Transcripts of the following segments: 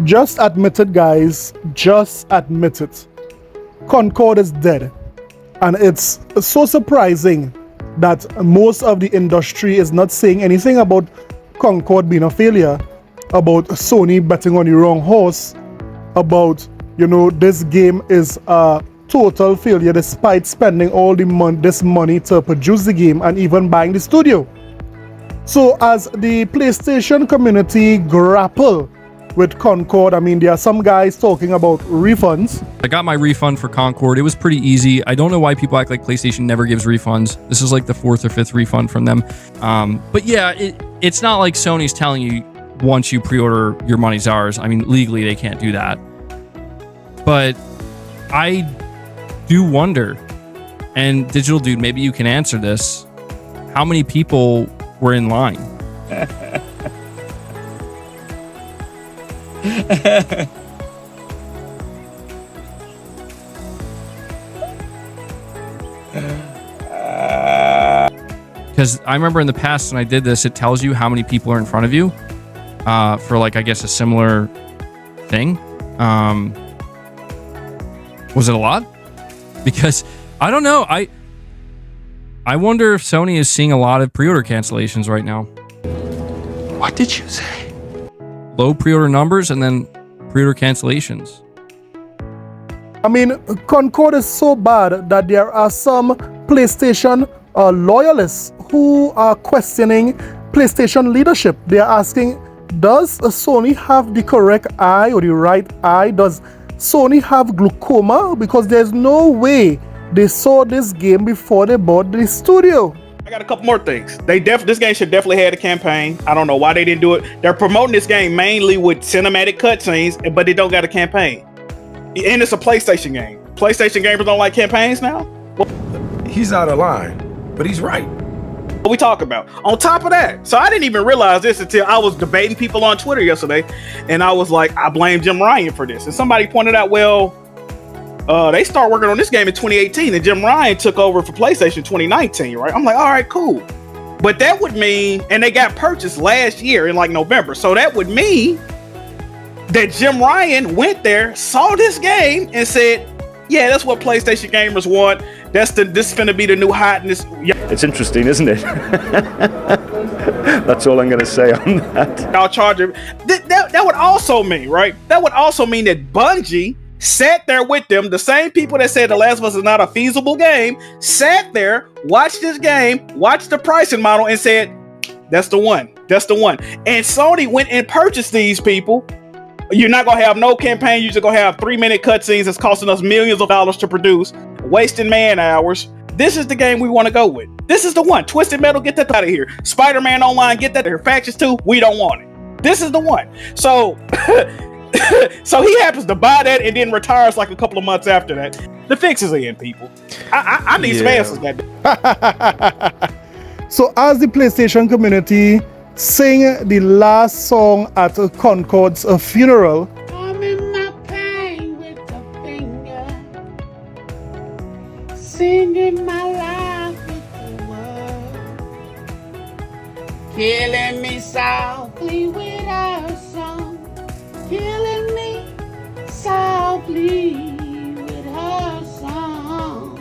Just admit it, guys. Just admit it. Concord is dead. And it's so surprising that most of the industry is not saying anything about Concord being a failure, about Sony betting on the wrong horse, about, this game is a total failure despite spending all this money to produce the game and even buying the studio. So as the PlayStation community grapple with Concord, there are some guys talking about refunds. I got my refund for Concord. It was pretty easy. I don't know why people act like PlayStation never gives refunds. This is like the 4th or 5th refund from them. But yeah, it's not like Sony's telling you once you pre-order, your money's ours. Legally they can't do that. But I do wonder, and Digital Dude, maybe you can answer this, how many people were in line? Because I remember in the past when I did this, it tells you how many people are in front of you for I guess a similar thing. Was it a lot? Because I don't know. I wonder if Sony is seeing a lot of pre-order cancellations right now. What did you say? Low pre-order numbers and then pre-order cancellations. Concord is so bad that there are some PlayStation loyalists who are questioning PlayStation leadership. They are asking, does Sony have the correct eye or the right eye? Does Sony have glaucoma? Because there's no way they saw this game before they bought the studio. I got a couple more things. This game should definitely have a campaign. I don't know why they didn't do it. They're promoting this game mainly with cinematic cutscenes, but they don't got a campaign. And it's a PlayStation game. PlayStation gamers don't like campaigns now? He's out of line, but he's right. What we talk about. On top of that, so I didn't even realize this until I was debating people on Twitter yesterday, and I was like, I blame Jim Ryan for this. And somebody pointed out, they start working on this game in 2018, and Jim Ryan took over for PlayStation 2019, right? I'm like, all right, cool. But that would mean, and they got purchased last year in November, so that would mean that Jim Ryan went there, saw this game, and said, yeah, that's what PlayStation gamers want. This is gonna be the new hotness. It's interesting, isn't it? That's all I'm gonna say on that. I'll charge him. That would also mean, right? That would also mean that Bungie sat there with them, the same people that said The Last of Us is not a feasible game, sat there, watched this game, watched the pricing model, and said, that's the one. That's the one. And Sony went and purchased these people. You're not gonna have no campaign. You're just gonna have 3-minute cutscenes that's costing us millions of dollars to produce, wasting man hours. This is the game we want to go with. This is the one. Twisted Metal, get that out of here. Spider-Man Online, get that out of here. Factions 2, we don't want it. This is the one. So, so he happens to buy that and then retires a couple of months after that. The fix is in, people. I need some answers. So as the PlayStation community sing the last song at Concord's funeral, I'm in my pain with a finger, singing my life with the word, killing me softly with her song, killing me softly with her song,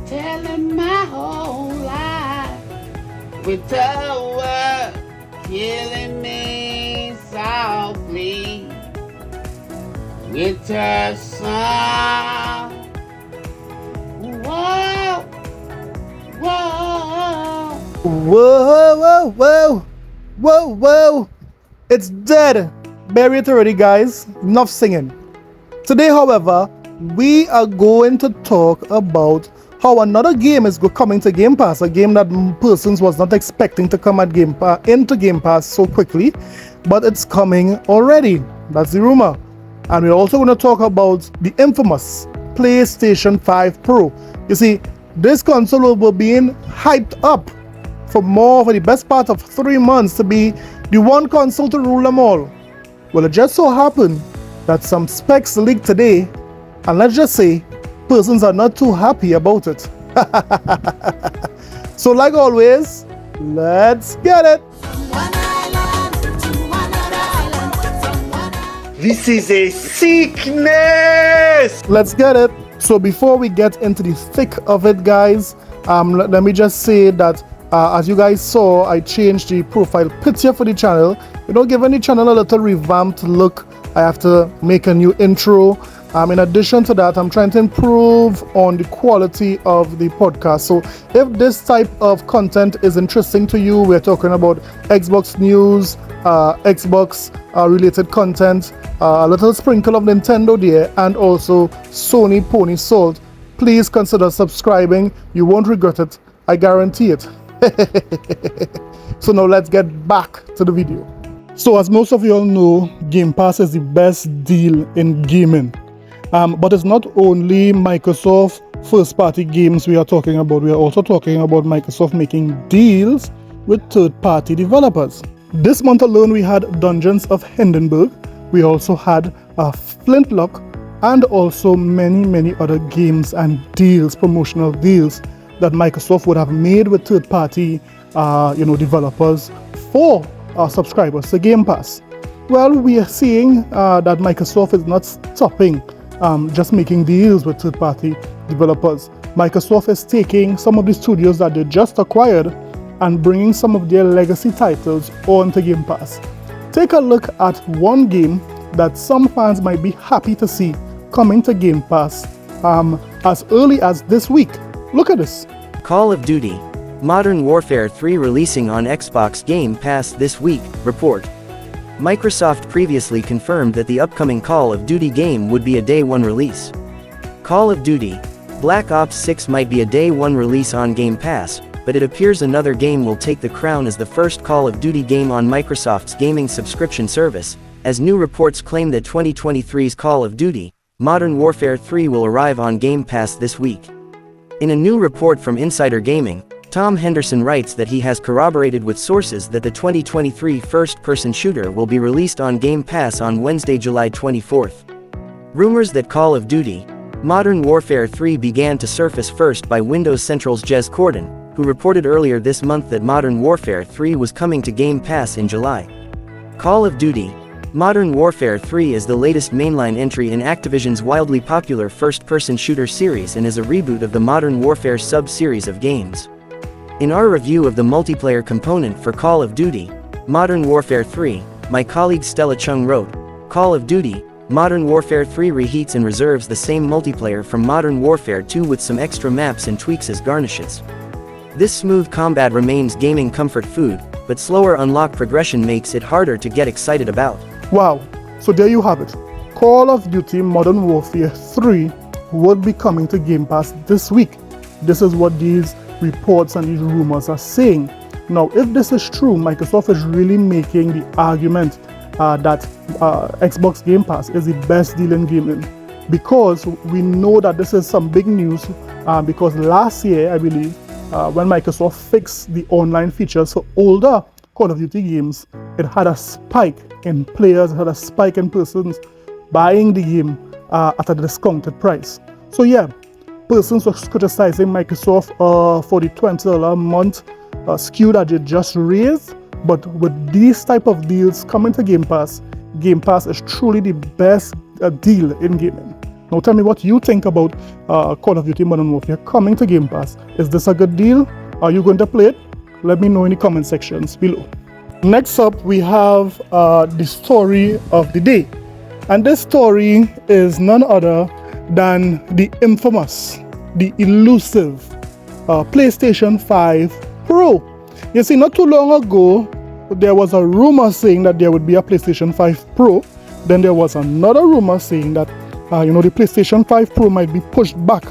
telling my whole life with her word. Killing me softly with her song. Whoa, whoa. whoa, whoa, whoa, whoa, whoa. It's dead. Bury it already, guys. Enough singing. Today, however, we are going to talk about how another game is coming to Game Pass, a game that persons was not expecting to come into Game Pass so quickly, but it's coming already. That's the rumor. And we're also going to talk about the infamous PlayStation 5 Pro. You see, this console will be being hyped up for the best part of 3 months to be the one console to rule them all. Well, it just so happened that some specs leaked today, and let's just say persons are not too happy about it. So like always, let's get it. This is a sickness! Let's get it. So before we get into the thick of it, guys, let me just say that as you guys saw, I changed the profile picture for the channel. Giving the channel a little revamped look. I have to make a new intro. In addition to that, I'm trying to improve on the quality of the podcast. So if this type of content is interesting to you, we're talking about Xbox news, Xbox related content, a little sprinkle of Nintendo there, and also Sony Pony Salt. Please consider subscribing. You won't regret it. I guarantee it. So now let's get back to the video. So as most of you all know, Game Pass is the best deal in gaming. But it's not only Microsoft first-party games we are talking about. We are also talking about Microsoft making deals with third-party developers. This month alone, we had Dungeons of Hindenburg. We also had Flintlock, and also many other games and deals, promotional deals that Microsoft would have made with third-party, developers for our subscribers to Game Pass. Well, we are seeing that Microsoft is not stopping just making deals with third-party developers. Microsoft is taking some of the studios that they just acquired and bringing some of their legacy titles onto Game Pass. Take a look at one game that some fans might be happy to see coming to Game Pass as early as this week. Look at this. Call of Duty Modern Warfare 3 releasing on Xbox Game Pass this week, report. Microsoft previously confirmed that the upcoming Call of Duty game would be a Day 1 release. Call of Duty Black Ops 6 might be a Day 1 release on Game Pass, but it appears another game will take the crown as the first Call of Duty game on Microsoft's gaming subscription service, as new reports claim that 2023's Call of Duty Modern Warfare 3 will arrive on Game Pass this week. In a new report from Insider Gaming, Tom Henderson writes that he has corroborated with sources that the 2023 first-person shooter will be released on Game Pass on Wednesday, July 24th. Rumors that Call of Duty Modern Warfare 3 began to surface first by Windows Central's Jez Corden, who reported earlier this month that Modern Warfare 3 was coming to Game Pass in July. Call of Duty Modern Warfare 3 is the latest mainline entry in Activision's wildly popular first-person shooter series and is a reboot of the Modern Warfare sub-series of games. In our review of the multiplayer component for Call of Duty Modern Warfare 3, my colleague Stella Chung wrote, Call of Duty Modern Warfare 3 reheats and reserves the same multiplayer from Modern Warfare 2 with some extra maps and tweaks as garnishes. This smooth combat remains gaming comfort food, but slower unlock progression makes it harder to get excited about. Wow, so there you have it. Call of Duty Modern Warfare 3 would be coming to Game Pass this week. This is what these reports and these rumors are saying. Now, if this is true, Microsoft is really making the argument that Xbox Game Pass is the best deal in gaming, because we know that this is some big news because last year, I believe, when Microsoft fixed the online features for older Call of Duty games, it had a spike in players, it had a spike in persons buying the game at a discounted price. So yeah, persons were criticizing Microsoft for the $20 a month SKU that they just raised, but with these type of deals coming to Game Pass is truly the best deal in gaming. Now tell me what you think about Call of Duty Modern Warfare coming to Game Pass. Is this a good deal? Are you going to play it? Let me know in the comment sections below. Next up, we have the story of the day. And this story is none other than the infamous, the elusive PlayStation 5 Pro. You see, not too long ago, there was a rumor saying that there would be a PlayStation 5 Pro. Then there was another rumor saying that the PlayStation 5 Pro might be pushed back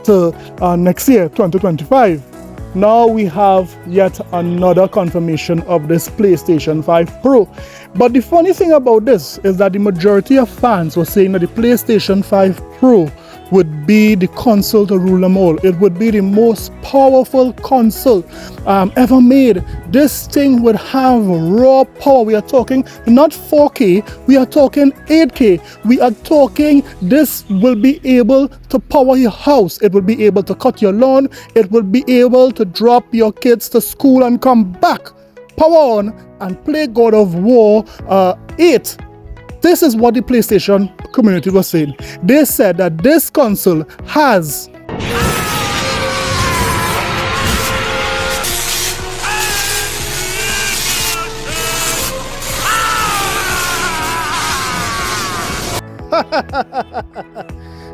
to next year, 2025. Now we have yet another confirmation of this PlayStation 5 Pro. But the funny thing about this is that the majority of fans were saying that the PlayStation 5 Pro would be the console to rule them all. It would be the most powerful console ever made. This thing would have raw power. We are talking not 4K, we are talking 8K. We are talking this will be able to power your house. It will be able to cut your lawn. It will be able to drop your kids to school and come back, power on, and play God of War 8 This is what the PlayStation community was saying. They said that this console has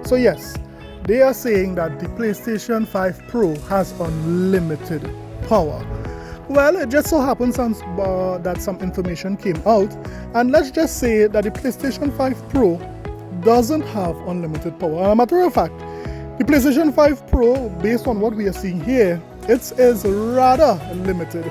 so yes, they are saying that the PlayStation 5 Pro has unlimited power. Well, it just so happens that some information came out, and let's just say that the PlayStation 5 Pro doesn't have unlimited power. As a matter of fact, the PlayStation 5 Pro, based on what we are seeing here, it is rather limited.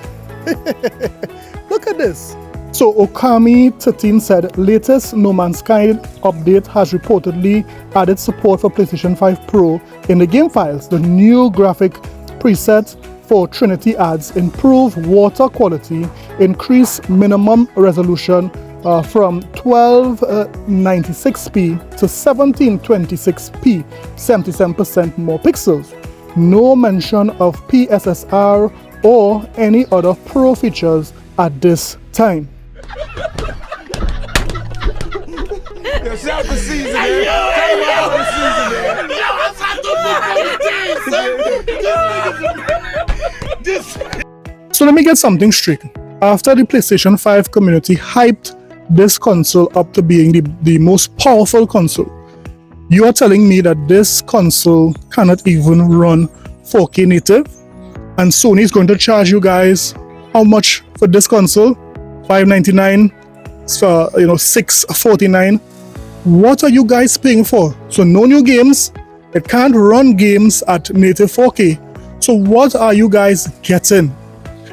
Look at this. So Okami13 said, latest No Man's Sky update has reportedly added support for PlayStation 5 Pro in the game files. The new graphic preset for Trinity adds improved water quality, increased minimum resolution from 1296p to 1726p, 77% more pixels. No mention of PSSR or any other Pro features at this time. Shout the season, man. Shout the season, man. So let me get something straight. After the PlayStation 5 community hyped this console up to being the most powerful console, you are telling me that this console cannot even run 4K native? And Sony is going to charge you guys how much for this console? $599, so $649. What are you guys paying for? So no new games. It can't run games at native 4K. So what are you guys getting?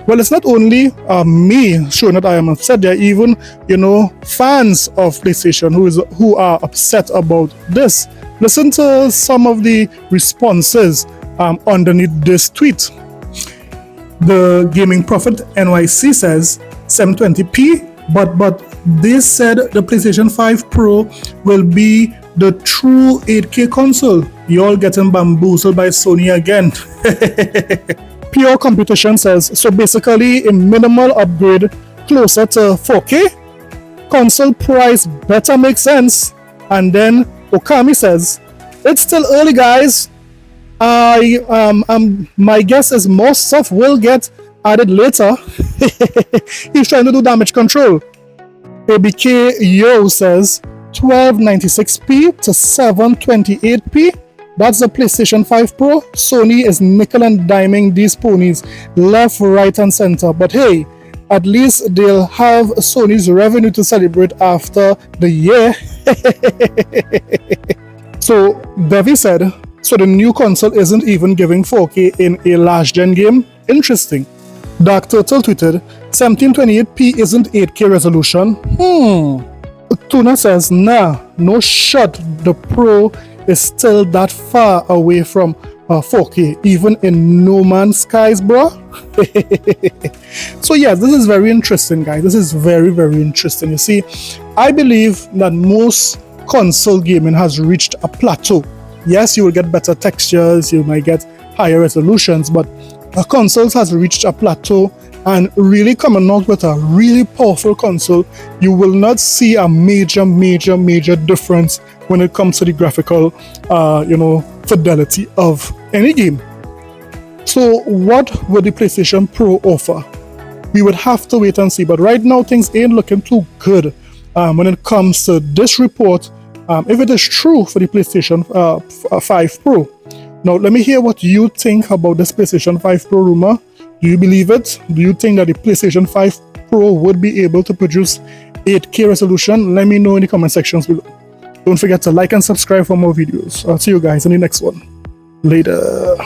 Well, it's not only me showing that I am upset. There are even fans of PlayStation who are upset about this. Listen to some of the responses underneath this tweet. The Gaming Prophet NYC says 720p, but they said the PlayStation 5 Pro will be the true 8K console. Y'all getting bamboozled by Sony again. Pure Competition says, so basically a minimal upgrade closer to 4K. Console price better make sense. And then Okami says, it's still early, guys. My guess is more stuff will get added later. He's trying to do damage control. ABK Yo says 1296p to 728p. That's the PlayStation 5 Pro. Sony is nickel and diming these ponies left, right, and center. But hey, at least they'll have Sony's revenue to celebrate after the year. So Devi said, so the new console isn't even giving 4K in a last gen game? Interesting. Dark Turtle tweeted, 1728p isn't 8K resolution. Tuna says, nah, no shot. The Pro is still that far away from 4K, even in No Man's Skies, bro. So yes, this is very interesting, guys. This is very, very interesting. You see, I believe that most console gaming has reached a plateau. Yes, you will get better textures, you might get higher resolutions, but consoles has reached a plateau, and really coming out with a really powerful console, you will not see a major difference when it comes to the graphical fidelity of any game. So what would the PlayStation Pro offer? We would have to wait and see, but right now things ain't looking too good when it comes to this report, if it is true for the PlayStation 5 Pro. Now let me hear what you think about this PlayStation 5 Pro rumor. Do you believe it? Do you think that the PlayStation 5 Pro would be able to produce 8K resolution? Let me know in the comment sections below. Don't forget to like and subscribe for more videos. I'll see you guys in the next one. Later.